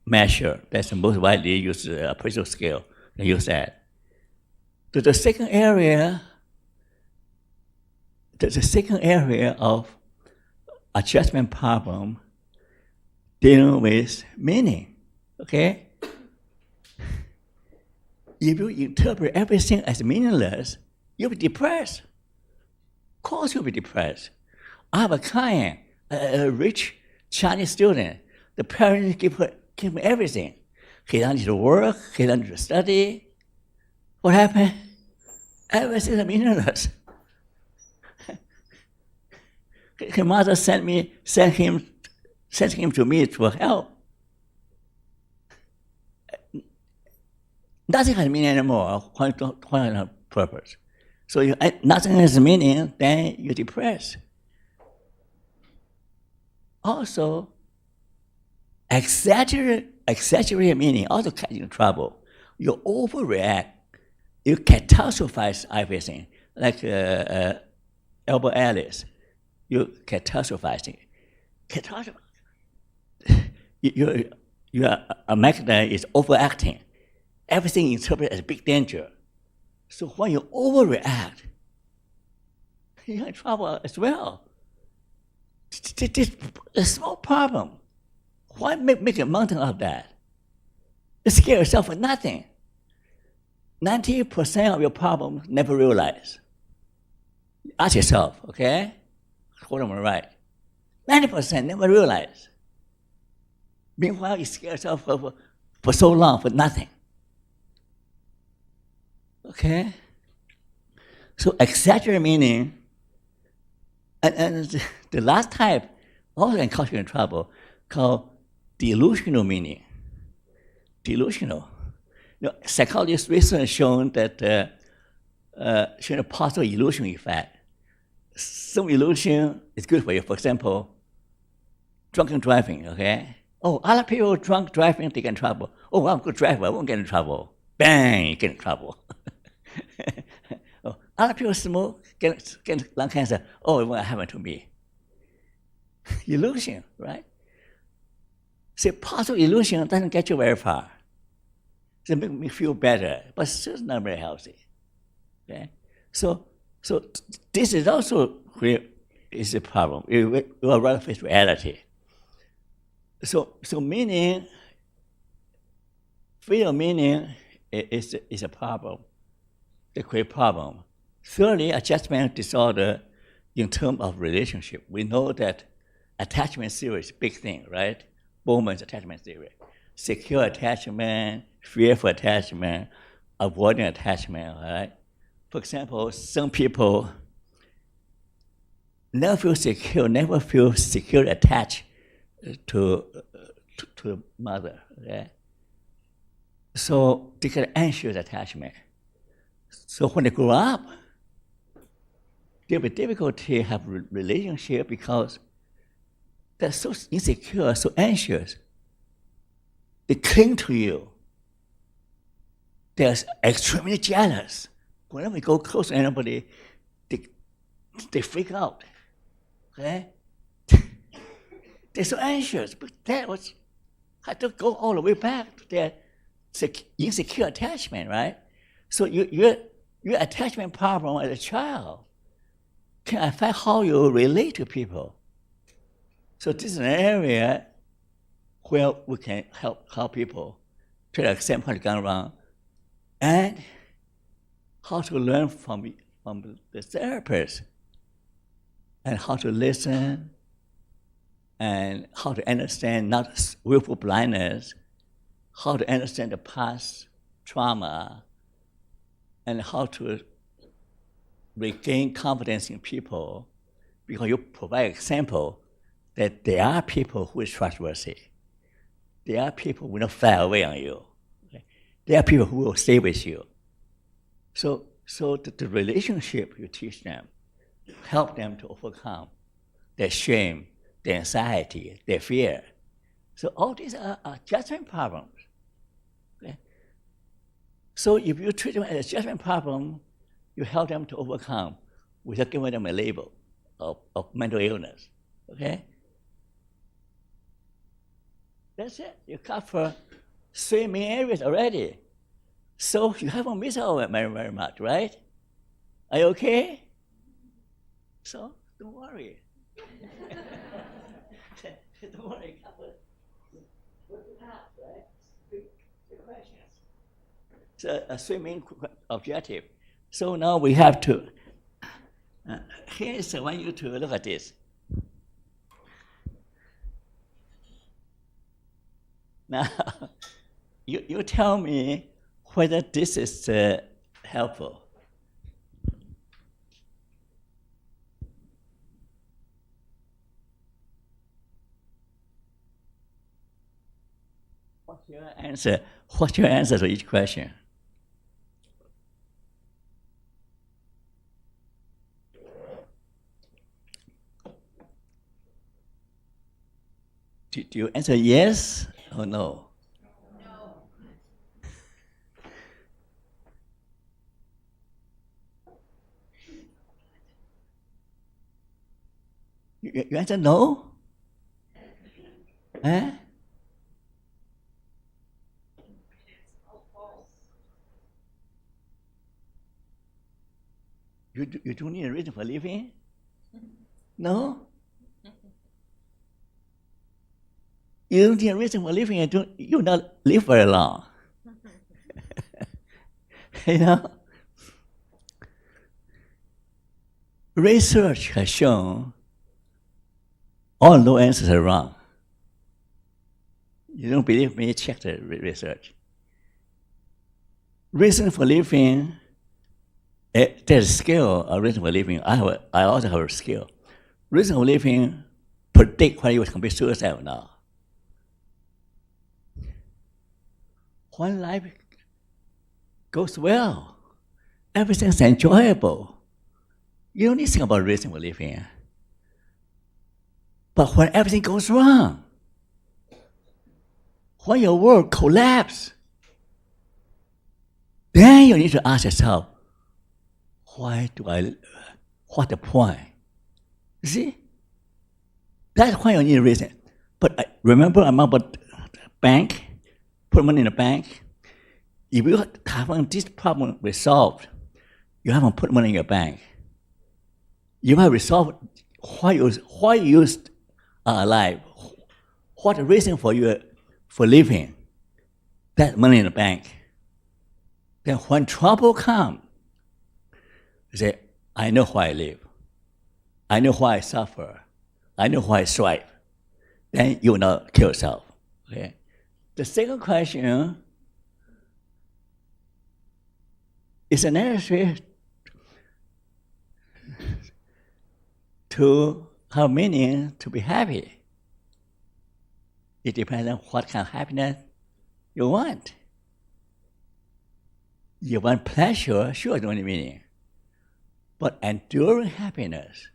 measure. That's the most widely used appraisal scale. They use that. The second area of adjustment problem dealing with meaning, okay? If you interpret everything as meaningless, you'll be depressed. Of course you'll be depressed. I have a client, a rich Chinese student. The parents give him everything. He doesn't need to work, he doesn't need to study. What happened? Everything is meaningless. His mother sent him to me for help. Nothing has meaning anymore. What is purpose? So nothing has meaning, then you're depressed. Also, exaggerate meaning also gets you in trouble. You overreact. You catastrophize everything. Like Albert Ellis, you catastrophizing. Your amygdala is overacting. Everything interpreted as big danger. So when you overreact, you're in trouble as well. This is a small problem. Why make a mountain of that? You scare yourself for nothing. 90% of your problems never realize. Ask yourself, okay? What am I right? 90% never realize. Meanwhile, you scare yourself for so long for nothing. Okay? So exaggerate meaning, and the last type also can cause you in trouble, called delusional meaning. Delusional. Psychologists recently shown that showing a possible illusion effect. Some illusion is good for you. For example, drunken driving, okay? Oh, other people drunk driving, they get in trouble. Oh, I'm a good driver, I won't get in trouble. Bang, you get in trouble. Oh, other people smoke, get lung cancer. Oh, it won't happen to me. Illusion, right? See, possible illusion doesn't get you very far. It makes me feel better, but it's not very healthy. Okay? So this is also is a problem. You are rather face reality. So meaning, freedom of meaning is a problem, the great problem. Thirdly, adjustment disorder in terms of relationship. We know that attachment theory is a big thing, right? Bowman's attachment theory. Secure attachment, fearful attachment, avoiding attachment, right? For example, some people never feel secure attached to mother, okay? So they get anxious attachment. So when they grow up, they have a difficulty have relationship because they're so insecure, so anxious. They cling to you. They're extremely jealous. Whenever we go close to anybody, they freak out. Okay? They're so anxious, but had to go all the way back to their insecure attachment, right? So your attachment problem as a child can affect how you relate to people. So this is an area where we can help people to accept what's gone wrong and how to learn from the therapist and how to listen and how to understand not willful blindness, how to understand the past trauma, and how to regain confidence in people, because you provide example that there are people who is trustworthy. There are people who will not fly away on you. Okay? There are people who will stay with you. So the relationship you teach them, help them to overcome their shame, their anxiety, their fear. So all these are judgment problems. Okay? So if you treat them as a judgment problem, you help them to overcome without giving them a label of mental illness. Okay? That's it. You cover 3 main areas already. So you haven't missed out very, very much, right? Are you okay? So don't worry. Don't worry. Cover what you have, right? The questions. So a 3 main objective. So now we have to. Here's I want you to look at this. Now, you tell me whether this is helpful. What's your answer? What's your answer to each question? Do you answer yes or no? You answer no? Eh? You don't need a reason for living? No? You don't need a reason for living, you not live very long. You know? Research has shown all no answers are wrong. You don't believe me? Check the research. Reason for living, there's a skill of reason for living. I also have a skill. Reason for living predict whether you will commit suicide or not. When life goes well, everything's enjoyable, you don't need to think about reason for living. But when everything goes wrong, when your world collapses, then you need to ask yourself, what's the point? You see? That's why you need a reason. But remember about the bank? Put money in the bank. If you haven't this problem resolved, you haven't put money in your bank. You have resolved why you are alive. What the reason for you for living? That money in the bank. Then when trouble comes, you say, I know why I live. I know why I suffer. I know why I strive. Then you will not kill yourself. Okay? The second question is it necessary to have meaning to be happy? It depends on what kind of happiness you want. You want pleasure, sure, you don't need meaning. But enduring happiness,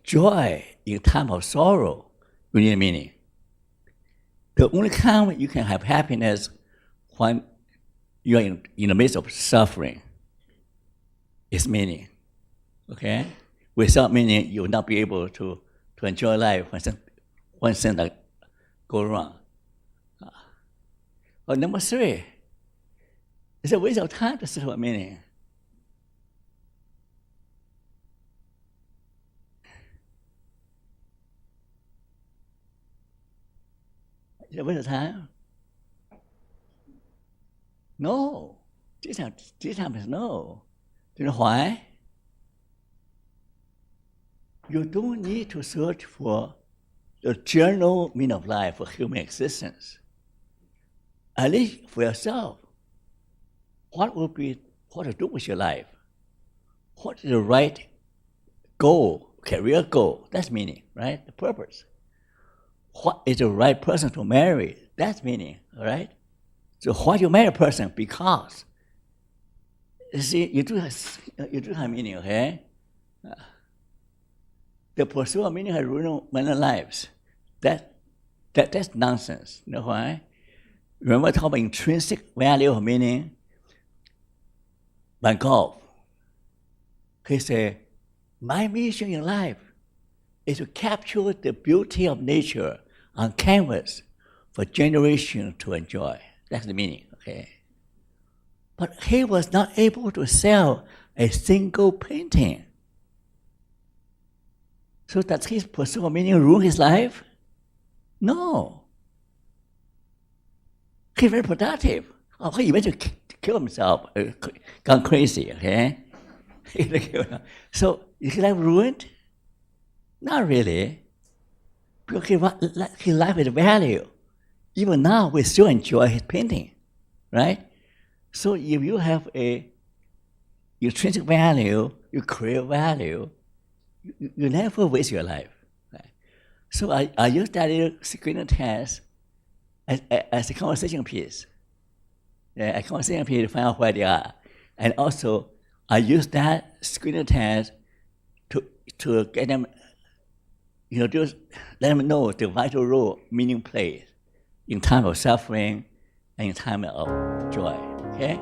joy in time of sorrow, you need meaning. The only time you can have happiness when you are in the midst of suffering is meaning. Okay? Without meaning, you will not be able to enjoy life when things go wrong. Number 3, it's a waste of time to search for meaning. Is it a waste of time? No. This time is no. Do you know why? You don't need to search for the general meaning of life for human existence. At least for yourself. What to do with your life? What is the right goal, career goal? That's meaning, right? The purpose. What is the right person to marry? That's meaning, all right? So why you marry a person? Because. You see, you do have meaning, okay? The pursuit of meaning has ruined many lives. That's nonsense. You know why? Remember I talk about intrinsic value of meaning? Van Gogh, he said, my mission in life is to capture the beauty of nature on canvas for generations to enjoy. That's the meaning, okay? But he was not able to sell a single painting. So does his pursuit of meaning ruin his life? No. He's very productive. Oh, he eventually killed himself, gone crazy, okay? So is his life ruined? Not really. Because his life is value. Even now, we still enjoy his painting, right? So if you have a intrinsic value, you create value, you never waste your life. Right? So I use that little screener test as a conversation piece. Yeah, a conversation piece to find out where they are. And also, I use that screener test to get them, just let them know the vital role meaning plays in time of suffering and in time of joy. Okay?